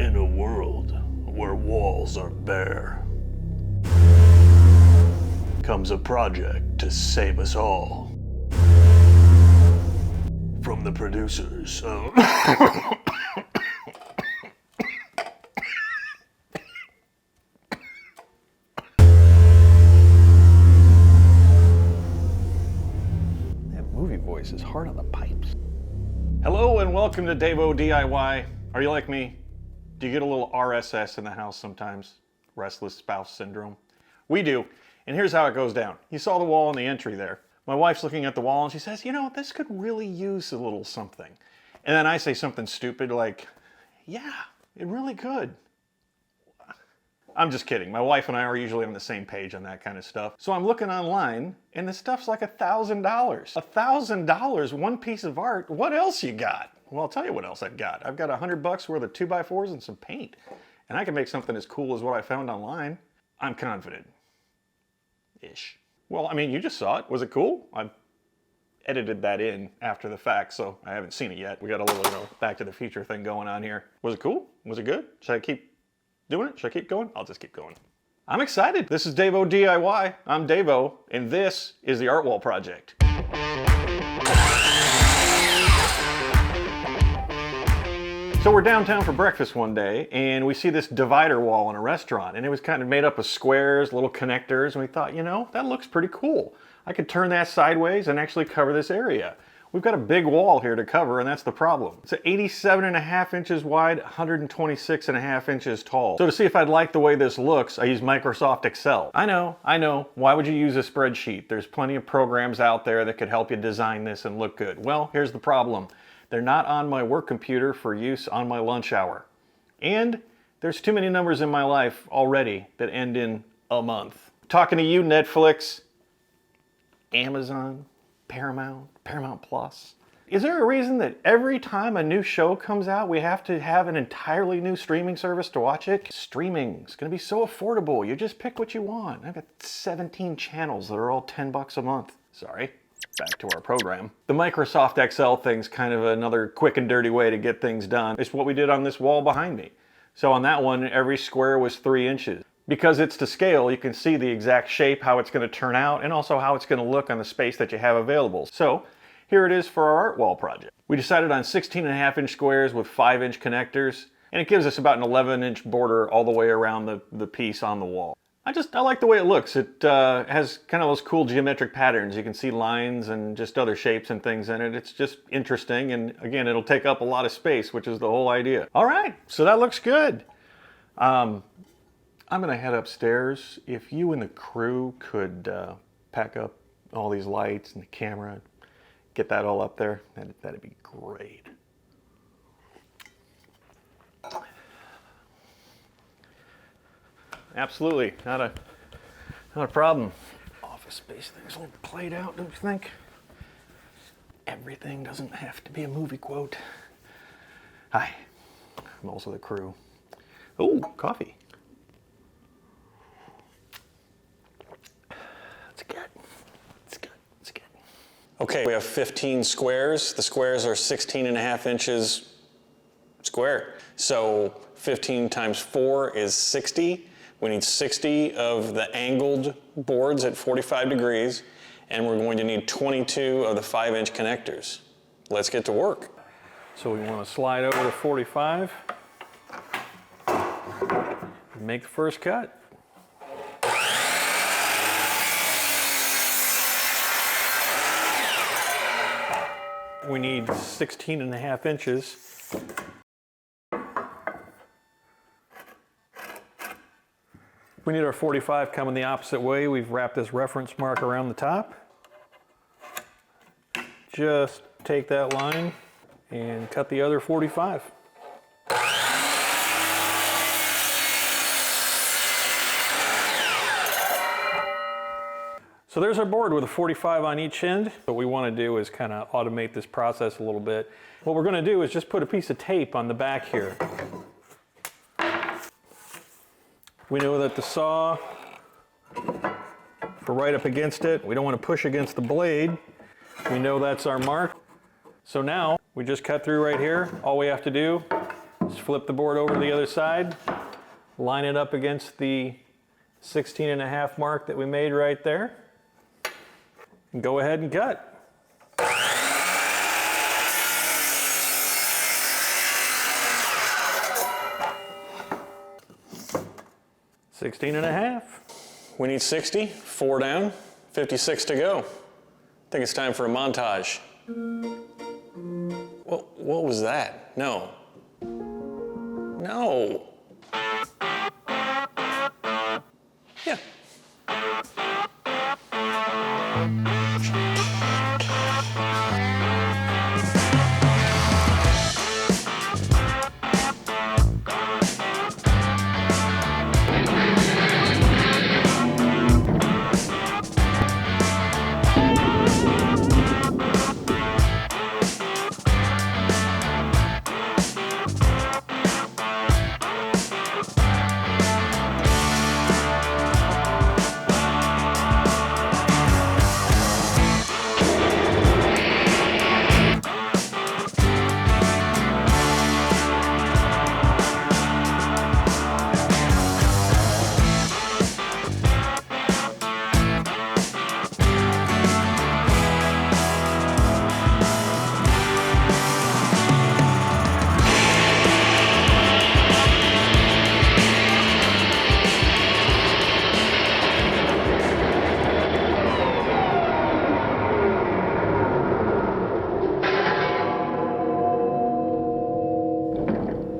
In a world where walls are bare, comes a project to save us all. From the producers of That movie voice is hard on the pipes. Hello and welcome to Davo DIY. Are you like me? Do you get a little RSS in the house sometimes? Restless spouse syndrome? We do. And here's how it goes down. You saw the wall in the entry there. My wife's looking at the wall and she says, you know, this could really use a little something. And then I say something stupid like, yeah, it really could. I'm just kidding. My wife and I are usually on the same page on that kind of stuff. So I'm looking online and the stuff's like $1,000. $1,000, one piece of art. What else you got? Well, I'll tell you what else I've got. I've got $100 worth of 2x4s and some paint. And I can make something as cool as what I found online. I'm confident. Ish. Well, I mean, you just saw it. Was it cool? I edited that in after the fact, so I haven't seen it yet. We got a little, Back to the Future thing going on here. Was it cool? Was it good? Should I keep doing it? Should I keep going? I'll just keep going. I'm excited. This is Davo DIY. I'm Davo, and this is the Art Wall Project. So we're downtown for breakfast one day, and we see this divider wall in a restaurant, and it was kind of made up of squares, little connectors, and we thought, you know, that looks pretty cool. I could turn that sideways and actually cover this area. We've got a big wall here to cover, and that's the problem. It's 87.5 inches wide, 126.5 inches tall. So to see if I'd like the way this looks, I use Microsoft Excel. I know. Why would you use a spreadsheet? There's plenty of programs out there that could help you design this and look good. Well, here's the problem. They're not on my work computer for use on my lunch hour. And there's too many numbers in my life already that end in a month. Talking to you, Netflix, Amazon, Paramount Plus. Is there a reason that every time a new show comes out, we have to have an entirely new streaming service to watch it? Streaming is gonna be so affordable. You just pick what you want. I've got 17 channels that are all $10 a month. Sorry. Back to our program. The Microsoft Excel thing's kind of another quick and dirty way to get things done. It's what we did on this wall behind me. So on that one, every square was 3 inches. Because it's to scale, you can see the exact shape, how it's going to turn out, and also how it's going to look on the space that you have available. So here it is for our art wall project. We decided on 16.5-inch squares with 5-inch connectors, and it gives us about an 11-inch border all the way around the piece on the wall. I like the way it looks. It has kind of those cool geometric patterns. You can see lines and just other shapes and things in it. It's just interesting, and again, it'll take up a lot of space, which is the whole idea. All right, so that looks good. I'm gonna head upstairs. If you and the crew could pack up all these lights and the camera, get that all up there, that'd be great. Absolutely, not a problem. Office space thing's a little played out, don't you think? Everything doesn't have to be a movie quote. Hi, I'm also the crew. Oh, coffee. That's good. It's good. It's good. Okay, we have 15 squares. The squares are 16.5 inches square. So 15 times 4 is 60. We need 60 of the angled boards at 45 degrees, and we're going to need 22 of the 5-inch connectors. Let's get to work. So we want to slide over to 45, and make the first cut. We need 16.5 inches. We need our 45 coming the opposite way. We've wrapped this reference mark around the top. Just take that line and cut the other 45. So there's our board with a 45 on each end. What we want to do is kind of automate this process a little bit. What we're going to do is just put a piece of tape on the back here. We know that the saw, we're right up against it. We don't want to push against the blade. We know that's our mark. So now we just cut through right here. All we have to do Just flip the board over to the other side, line it up against the 16.5 mark that we made right there, and go ahead and cut. 16.5. We need 60, 4 down, 56 to go. I think it's time for a montage. What was that? No. No. Yeah.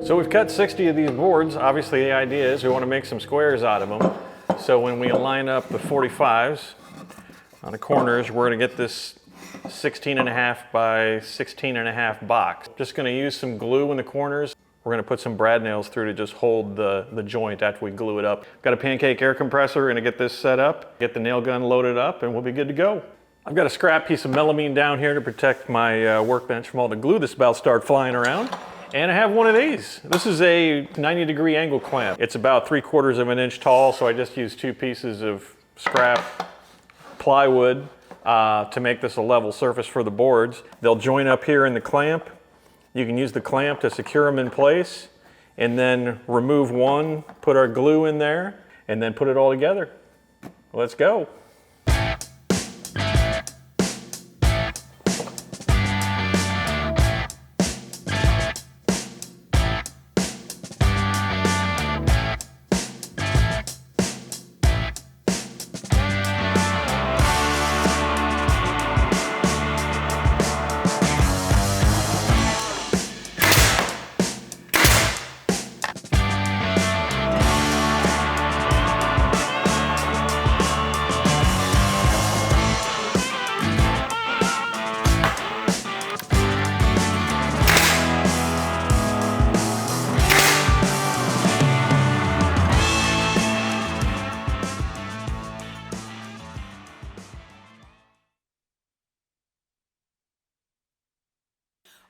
So we've cut 60 of these boards. Obviously the idea is we want to make some squares out of them. So when we line up the 45s on the corners, we're going to get this 16.5 by 16.5 box. Just going to use some glue in the corners. We're going to put some brad nails through to just hold the joint after we glue it up. Got a pancake air compressor. We're going to get this set up, get the nail gun loaded up, and we'll be good to go. I've got a scrap piece of melamine down here to protect my workbench from all the glue that's about to start flying around. And I have one of these. This is a 90-degree angle clamp. It's about 3/4 of an inch tall, so I just used 2 pieces of scrap plywood to make this a level surface for the boards. They'll join up here in the clamp. You can use the clamp to secure them in place, and then remove one, put our glue in there, and then put it all together. Let's go.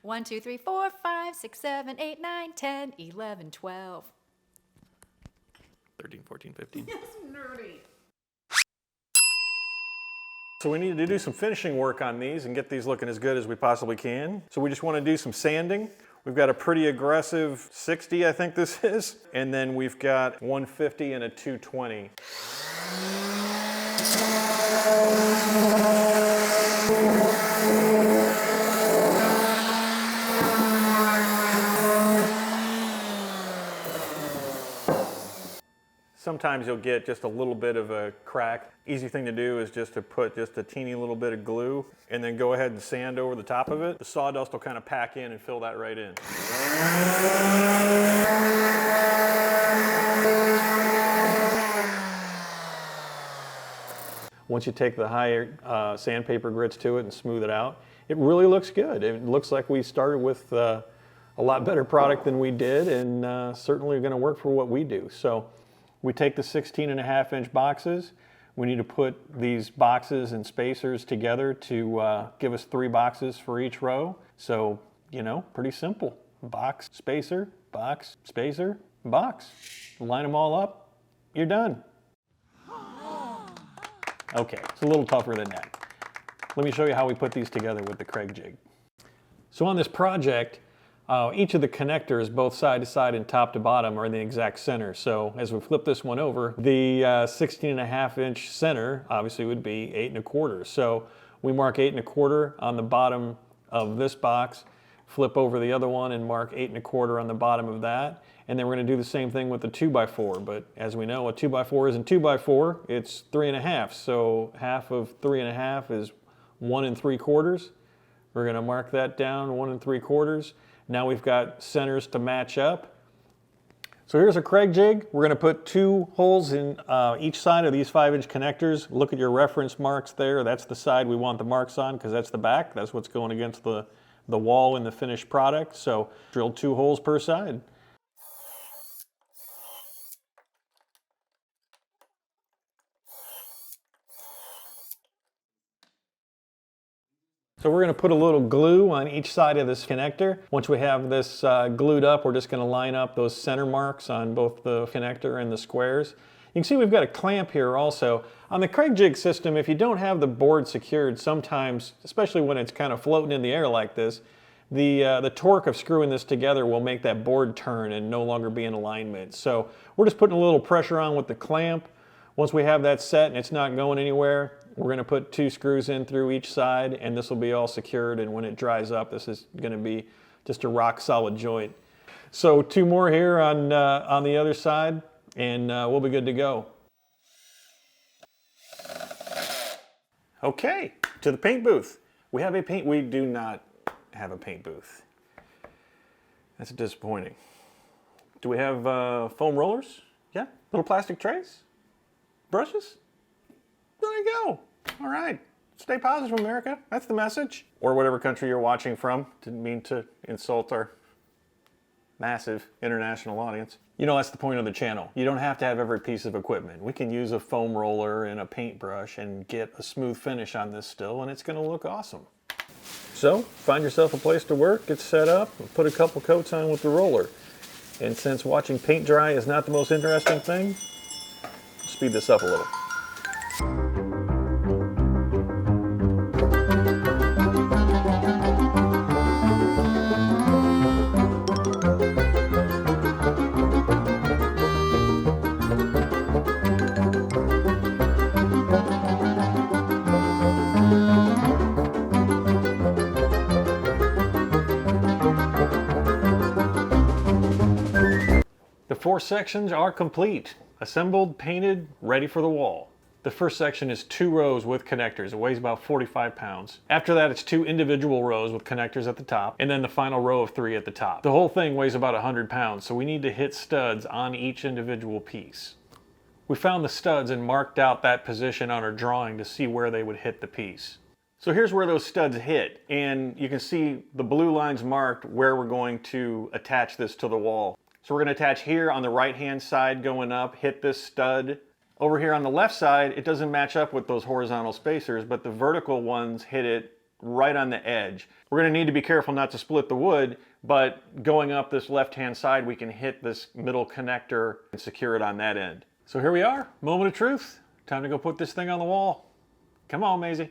One, 2, 3, 4, 5, 6, 7, 8, 9, 10, 11, 12. 13, 14, 15. That's nerdy. So we need to do some finishing work on these and get these looking as good as we possibly can. So we just want to do some sanding. We've got a pretty aggressive 60, I think this is. And then we've got 150 and a 220. Sometimes you'll get just a little bit of a crack. Easy thing to do is just to put just a teeny little bit of glue and then go ahead and sand over the top of it. The sawdust will kind of pack in and fill that right in. Once you take the higher sandpaper grits to it and smooth it out, it really looks good. It looks like we started with a lot better product than we did, and certainly going to work for what we do. So we take the 16.5-inch boxes. We need to put these boxes and spacers together to give us 3 boxes for each row. So, you know, pretty simple. Box, spacer, box, spacer, box. Line them all up, you're done. Okay, it's a little tougher than that. Let me show you how we put these together with the Kreg jig. So on this project, Each of the connectors, both side to side and top to bottom, are in the exact center. So as we flip this one over, the 16.5-inch center obviously would be 8 1/4. So we mark 8 1/4 on the bottom of this box, flip over the other one and mark 8 1/4 on the bottom of that. And then we're going to do the same thing with the 2x4. But as we know, a 2x4 isn't 2x4, it's 3 1/2. So half of 3 1/2 is 1 3/4. We're going to mark that down, 1 3/4. Now we've got centers to match up. So here's a Kreg jig. We're going to put 2 holes in each side of these 5-inch connectors. Look at your reference marks there. That's the side we want the marks on because that's the back. That's what's going against the wall in the finished product. So drill 2 holes per side. So we're going to put a little glue on each side of this connector. Once we have this glued up, we're just going to line up those center marks on both the connector and the squares. You can see we've got a clamp here also. On the Kreg jig system, if you don't have the board secured, sometimes, especially when it's kind of floating in the air like this, the torque of screwing this together will make that board turn and no longer be in alignment. So we're just putting a little pressure on with the clamp. Once we have that set and it's not going anywhere, we're going to put 2 screws in through each side and this will be all secured, and when it dries up this is going to be just a rock solid joint. So 2 more here on the other side and we'll be good to go. Okay, to the paint booth. We do not have a paint booth. That's disappointing. Do we have foam rollers? Yeah, little plastic trays? Brushes? There you go. All right. Stay positive, America. That's the message. Or whatever country you're watching from. Didn't mean to insult our massive international audience. You know, that's the point of the channel. You don't have to have every piece of equipment. We can use a foam roller and a paintbrush and get a smooth finish on this still, and it's going to look awesome. So, find yourself a place to work, get set up, and put a couple coats on with the roller. And since watching paint dry is not the most interesting thing, speed this up a little. The 4 sections are complete. Assembled, painted, ready for the wall. The first section is 2 rows with connectors. It weighs about 45 pounds. After that, it's 2 individual rows with connectors at the top, and then the final row of 3 at the top. The whole thing weighs about 100 pounds, so we need to hit studs on each individual piece. We found the studs and marked out that position on our drawing to see where they would hit the piece. So here's where those studs hit, and you can see the blue lines marked where we're going to attach this to the wall. So we're going to attach here on the right-hand side going up, hit this stud. Over here on the left side, it doesn't match up with those horizontal spacers, but the vertical ones hit it right on the edge. We're going to need to be careful not to split the wood, but going up this left-hand side, we can hit this middle connector and secure it on that end. So here we are, moment of truth. Time to go put this thing on the wall. Come on, Maisie.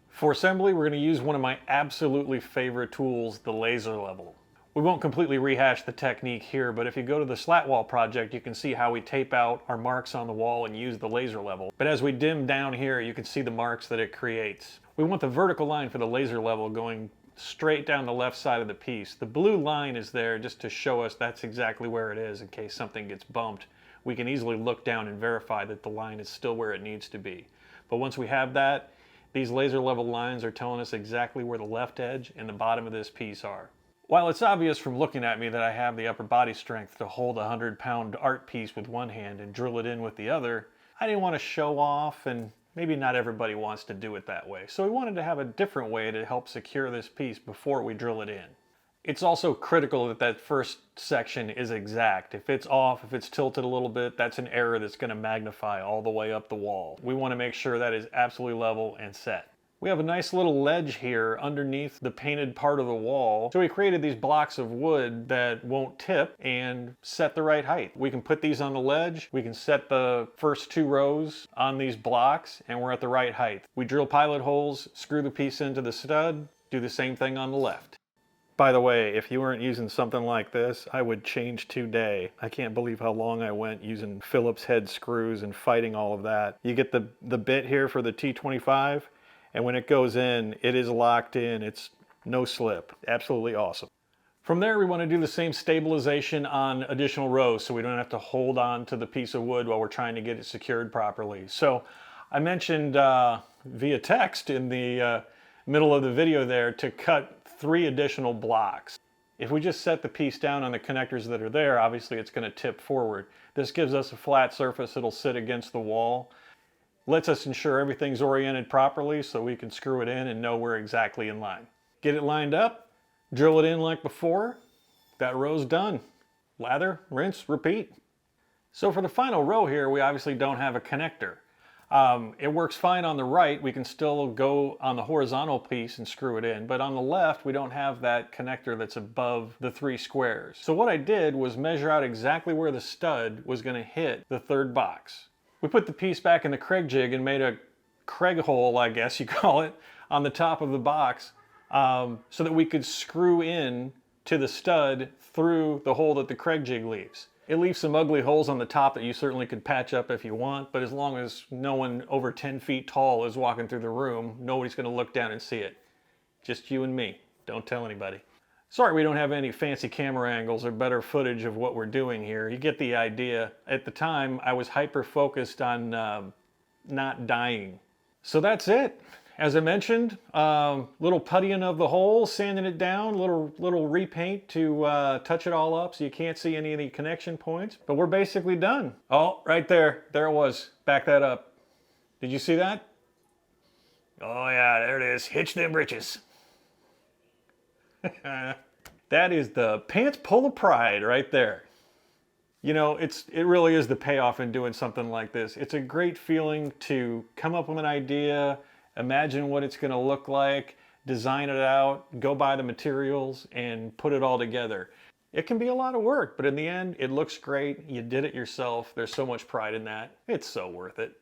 For assembly, we're going to use one of my absolutely favorite tools, the laser level. We won't completely rehash the technique here, but if you go to the slat wall project, you can see how we tape out our marks on the wall and use the laser level. But as we dim down here, you can see the marks that it creates. We want the vertical line for the laser level going straight down the left side of the piece. The blue line is there just to show us that's exactly where it is in case something gets bumped. We can easily look down and verify that the line is still where it needs to be. But once we have that, these laser level lines are telling us exactly where the left edge and the bottom of this piece are. While it's obvious from looking at me that I have the upper body strength to hold a 100-pound art piece with one hand and drill it in with the other, I didn't want to show off, and maybe not everybody wants to do it that way. So we wanted to have a different way to help secure this piece before we drill it in. It's also critical that that first section is exact. If it's off, if it's tilted a little bit, that's an error that's going to magnify all the way up the wall. We want to make sure that is absolutely level and set. We have a nice little ledge here underneath the painted part of the wall. So we created these blocks of wood that won't tip and set the right height. We can put these on the ledge. We can set the first 2 rows on these blocks and we're at the right height. We drill pilot holes, screw the piece into the stud, do the same thing on the left. By the way, if you weren't using something like this, I would change today. I can't believe how long I went using Phillips head screws and fighting all of that. You get the bit here for the T25, and when it goes in, it is locked in. It's no slip. Absolutely awesome. From there, we want to do the same stabilization on additional rows so we don't have to hold on to the piece of wood while we're trying to get it secured properly. So I mentioned via text in the middle of the video there to cut 3 additional blocks. If we just set the piece down on the connectors that are there, obviously it's going to tip forward. This gives us a flat surface that'll sit against the wall. Lets us ensure everything's oriented properly so we can screw it in and know we're exactly in line. Get it lined up. Drill it in like before. That row's done. Lather, rinse, repeat. So for the final row here, we obviously don't have a connector. It works fine on the right. We can still go on the horizontal piece and screw it in. But on the left, we don't have that connector that's above the 3 squares. So what I did was measure out exactly where the stud was going to hit the 3rd box. We put the piece back in the Kreg jig and made a Kreg hole, I guess you call it, on the top of the box. So that we could screw in to the stud through the hole that the Kreg jig leaves. It leaves some ugly holes on the top that you certainly could patch up if you want, but as long as no one over 10 feet tall is walking through the room, nobody's going to look down and see it. Just you and me. Don't tell anybody. Sorry we don't have any fancy camera angles or better footage of what we're doing here. You get the idea. At the time, I was hyper-focused on not dying. So that's it. As I mentioned, little puttying of the hole, sanding it down, little repaint to touch it all up so you can't see any of the connection points. But we're basically done. Oh, right there. There it was. Back that up. Did you see that? Oh yeah, there it is. Hitch them britches. That is the pants pull of pride right there. You know, it really is the payoff in doing something like this. It's a great feeling to come up with an idea, imagine what it's going to look like, design it out, go buy the materials, and put it all together. It can be a lot of work, but in the end, it looks great. You did it yourself. There's so much pride in that. It's so worth it.